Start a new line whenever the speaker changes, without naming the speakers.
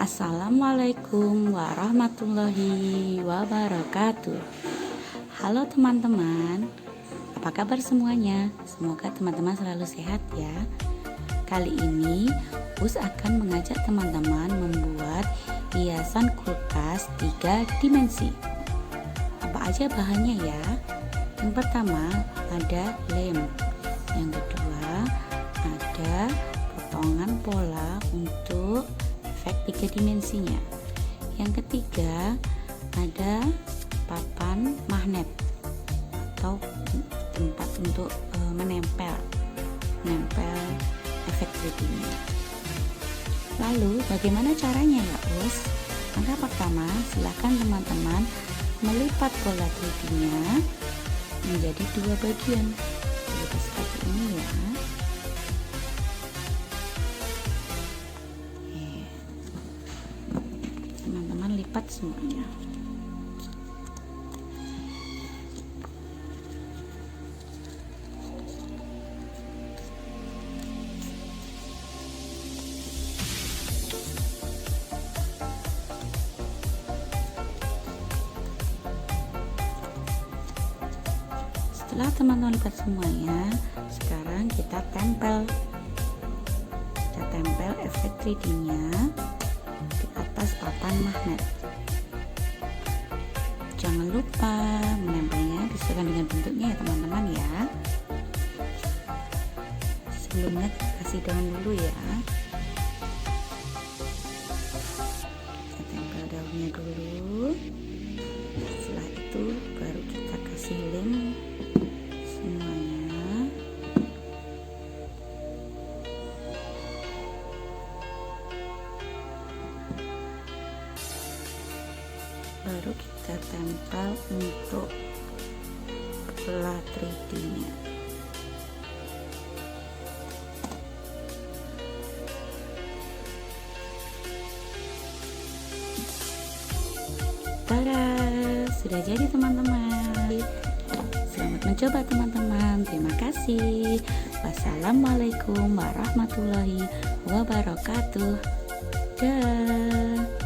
Assalamualaikum warahmatullahi wabarakatuh. Halo teman-teman, apa kabar semuanya? Semoga teman-teman selalu sehat ya. Kali ini Us akan mengajak teman-teman membuat hiasan kulkas 3 dimensi. Apa aja bahannya ya? Yang pertama ada lem. Yang kedua ada potongan pola untuk efek 3 dimensinya. Yang ketiga ada papan magnet atau tempat untuk menempel efek 3D-nya. Lalu bagaimana caranya ya Us? Langkah pertama, silakan teman-teman melipat pola 3D-nya menjadi 2 bagian. Jadi seperti ini ya. Teman-teman lipat semuanya. Setelah teman-teman lipat semuanya, sekarang kita tempel efek 3D-nya di atas papan magnet. Jangan lupa menempelnya disesuaikan dengan bentuknya ya teman-teman ya. Sebelumnya kasih daun dulu ya. Kita tempel daunnya dulu. Setelah itu baru kita kasih lem semuanya. Baru kita tempel untuk pola 3D-nya. Tada, sudah jadi teman-teman. Selamat mencoba teman-teman. Terima kasih. Wassalamualaikum warahmatullahi wabarakatuh. Dah.